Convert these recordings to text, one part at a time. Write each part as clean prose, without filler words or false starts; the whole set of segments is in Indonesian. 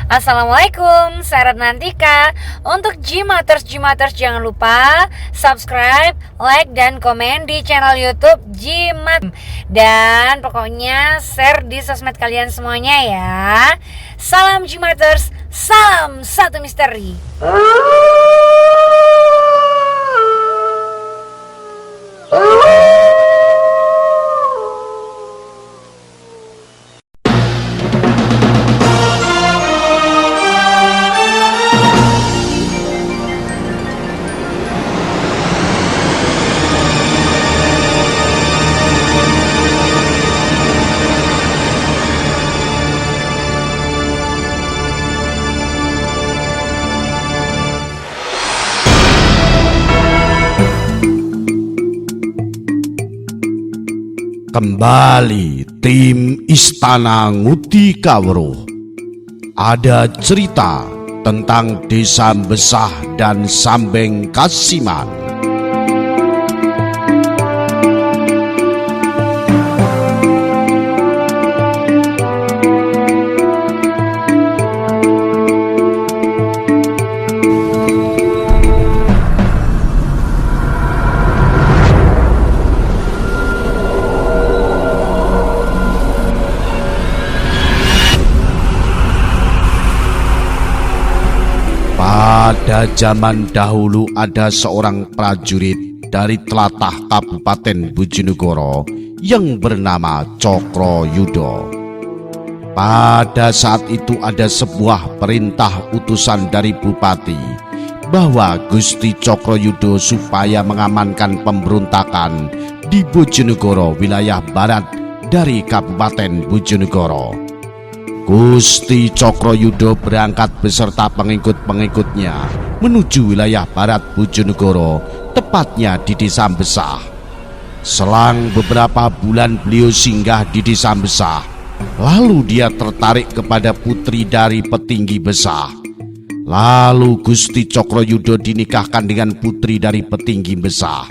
Assalamualaikum, saya Ratnantika. Untuk Gmaters jangan lupa subscribe, like, dan komen di channel YouTube Gmat. Dan pokoknya share di sosmed kalian semuanya ya. Salam Gmaters, salam satu misteri. Kembali tim Istana Nguti Kawruh. Ada cerita tentang Desa Besah dan Sambeng Kasiman. Pada zaman dahulu ada seorang prajurit dari telatah Kabupaten Bojonegoro yang bernama Cokrayuda. Pada saat itu ada sebuah perintah utusan dari bupati bahwa Gusti Cokrayuda supaya mengamankan pemberontakan di Bojonegoro wilayah barat dari Kabupaten Bojonegoro. Gusti Cokrayuda berangkat beserta pengikut-pengikutnya menuju wilayah barat Bojonegoro, tepatnya di Desa Besah. Selang beberapa bulan beliau singgah di Desa Besah, lalu dia tertarik kepada putri dari petinggi Besah. Lalu Gusti Cokrayuda dinikahkan dengan putri dari petinggi Besah.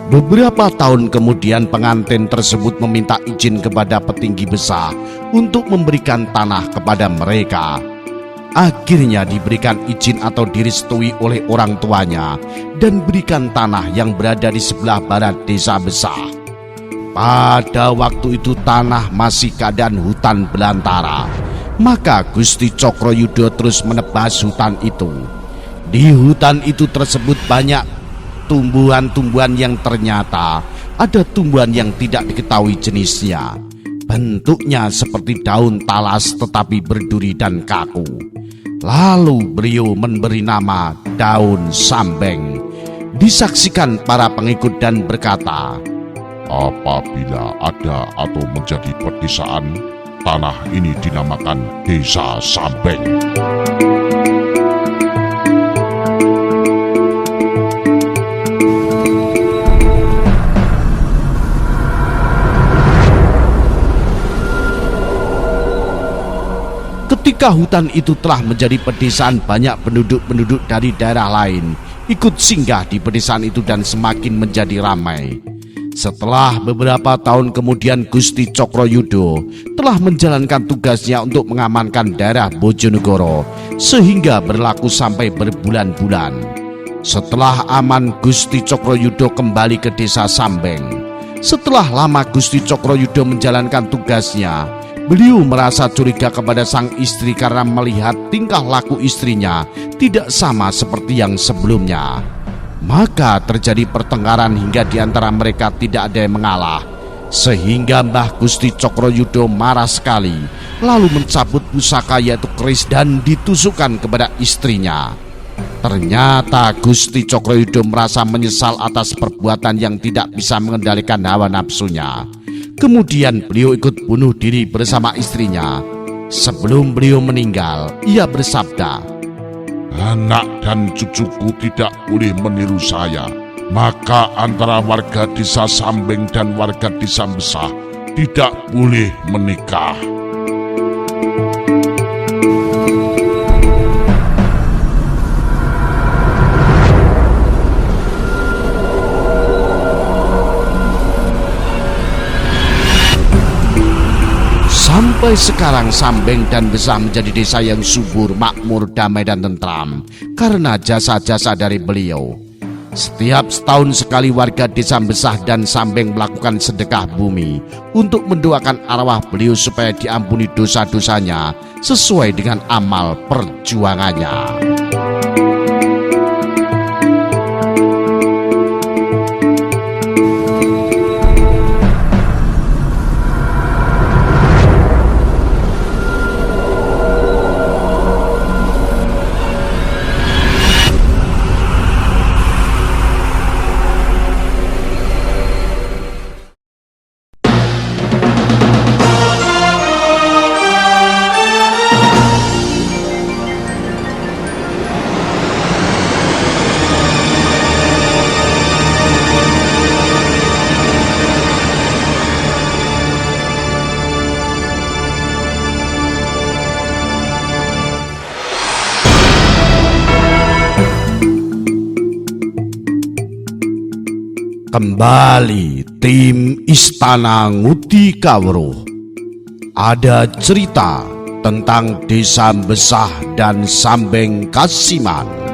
Beberapa tahun kemudian pengantin tersebut meminta izin kepada petinggi Besah untuk memberikan tanah kepada mereka. Akhirnya diberikan izin atau direstui oleh orang tuanya dan berikan tanah yang berada di sebelah barat Desa Besah. Pada waktu itu tanah masih keadaan hutan belantara, maka Gusti Cokrayuda terus menebas hutan itu. Di hutan itu tersebut banyak tumbuhan-tumbuhan yang ternyata ada tumbuhan yang tidak diketahui jenisnya. Bentuknya seperti daun talas tetapi berduri dan kaku. Lalu beliau memberi nama daun sambeng. Disaksikan para pengikut dan berkata, apabila ada atau menjadi pedesaan, tanah ini dinamakan Desa Sambeng. Ketika hutan itu telah menjadi pedesaan, banyak penduduk-penduduk dari daerah lain ikut singgah di pedesaan itu dan semakin menjadi ramai. Setelah beberapa tahun kemudian Gusti Cokrayuda telah menjalankan tugasnya untuk mengamankan daerah Bojonegoro sehingga berlaku sampai berbulan-bulan. Setelah aman, Gusti Cokrayuda kembali ke Desa Sambeng. Setelah lama Gusti Cokrayuda menjalankan tugasnya, beliau merasa curiga kepada sang istri karena melihat tingkah laku istrinya tidak sama seperti yang sebelumnya. Maka terjadi pertengkaran hingga di antara mereka tidak ada yang mengalah. Sehingga Mbah Gusti Cokrayuda marah sekali, lalu mencabut pusaka yaitu keris dan ditusukkan kepada istrinya. Ternyata Gusti Cokrayuda merasa menyesal atas perbuatan yang tidak bisa mengendalikan hawa nafsunya. Kemudian beliau ikut bunuh diri bersama istrinya. Sebelum beliau meninggal, ia bersabda, anak dan cucuku tidak boleh meniru saya. Maka antara warga Desa Sambeng dan warga Desa Besah tidak boleh menikah. Sampai sekarang Sambeng dan Besah menjadi desa yang subur, makmur, damai dan tentram karena jasa-jasa dari beliau. Setiap setahun sekali warga desa Besah dan Sambeng melakukan sedekah bumi untuk mendoakan arwah beliau supaya diampuni dosa-dosanya sesuai dengan amal perjuangannya. Kembali tim Istana Nguti Kawruh. Ada cerita tentang desa Besah dan Sambeng Kasiman.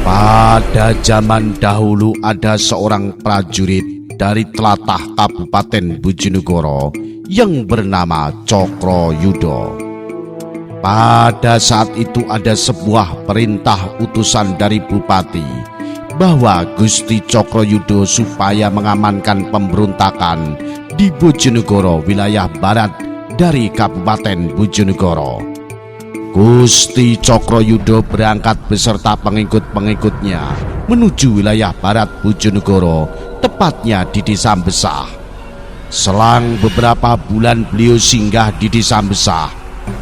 Pada zaman dahulu ada seorang prajurit dari tlatah Kabupaten Bojonegoro yang bernama Cokrayuda. Pada saat itu ada sebuah perintah utusan dari bupati bahwa Gusti Cokrayuda supaya mengamankan pemberontakan di Bojonegoro wilayah barat dari Kabupaten Bojonegoro. Gusti Cokrayuda berangkat beserta pengikut-pengikutnya menuju wilayah barat Bojonegoro, tepatnya di desa Besah. Selang beberapa bulan beliau singgah di desa Besah,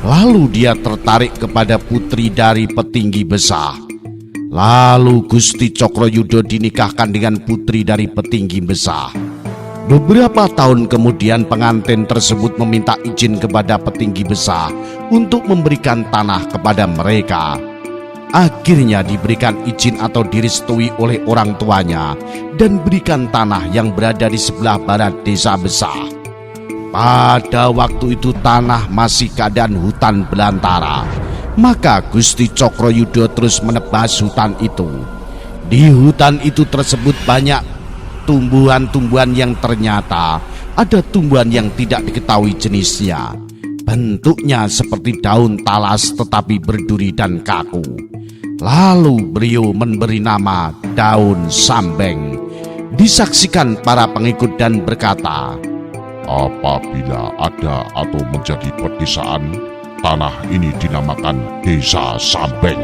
lalu dia tertarik kepada putri dari petinggi Besah. Lalu Gusti Cokrayuda dinikahkan dengan putri dari petinggi Besah. Beberapa tahun kemudian pengantin tersebut meminta izin kepada petinggi Besah untuk memberikan tanah kepada mereka. Akhirnya diberikan izin atau direstui oleh orang tuanya dan berikan tanah yang berada di sebelah barat desa Besah. Pada waktu itu tanah masih keadaan hutan belantara, maka Gusti Cokrayuda terus menebas hutan itu. Di hutan itu tersebut banyak tumbuhan-tumbuhan yang ternyata ada tumbuhan yang tidak diketahui jenisnya. Bentuknya seperti daun talas tetapi berduri dan kaku. Lalu beliau memberi nama daun sambeng. Disaksikan para pengikut dan berkata, Apabila ada atau menjadi pedesaan, tanah ini dinamakan Desa Sambeng.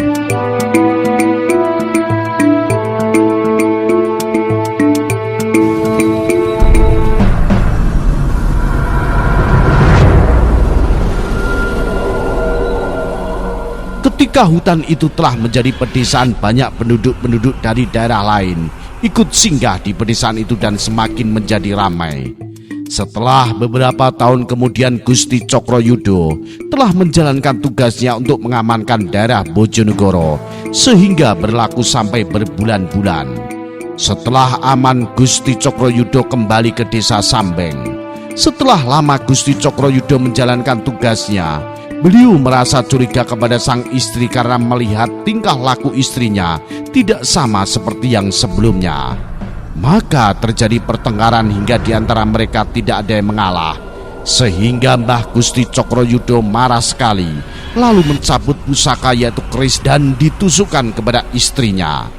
Ketika hutan itu telah menjadi pedesaan, banyak penduduk-penduduk dari daerah lain ikut singgah di pedesaan itu dan semakin menjadi ramai. Setelah beberapa tahun kemudian Gusti Cokrayuda telah menjalankan tugasnya untuk mengamankan daerah Bojonegoro sehingga berlaku sampai berbulan-bulan. Setelah aman, Gusti Cokrayuda kembali ke desa Sambeng. Setelah lama Gusti Cokrayuda menjalankan tugasnya, beliau merasa curiga kepada sang istri karena melihat tingkah laku istrinya tidak sama seperti yang sebelumnya. Maka terjadi pertengkaran hingga di antara mereka tidak ada yang mengalah. Sehingga Mbah Gusti Cokrayuda marah sekali, lalu mencabut pusaka yaitu keris dan ditusukkan kepada istrinya.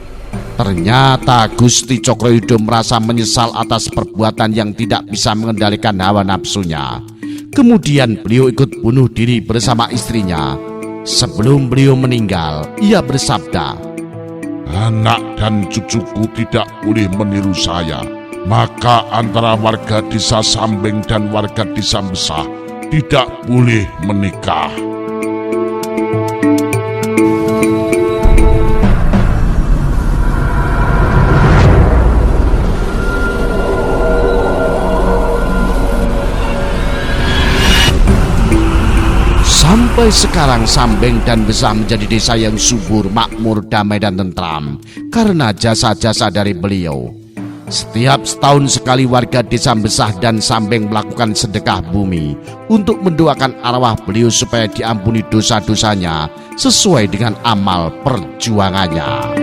Ternyata Gusti Cokrayuda merasa menyesal atas perbuatan yang tidak bisa mengendalikan hawa nafsunya. Kemudian beliau ikut bunuh diri bersama istrinya. Sebelum beliau meninggal, ia bersabda, Anak dan cucuku tidak boleh meniru saya. Maka antara warga desa Sambeng dan warga desa Besah tidak boleh menikah. Sampai sekarang Sambeng dan Besah menjadi desa yang subur, makmur, damai dan tentram karena jasa-jasa dari beliau. Setiap setahun sekali warga desa Besah dan Sambeng melakukan sedekah bumi untuk mendoakan arwah beliau supaya diampuni dosa-dosanya sesuai dengan amal perjuangannya.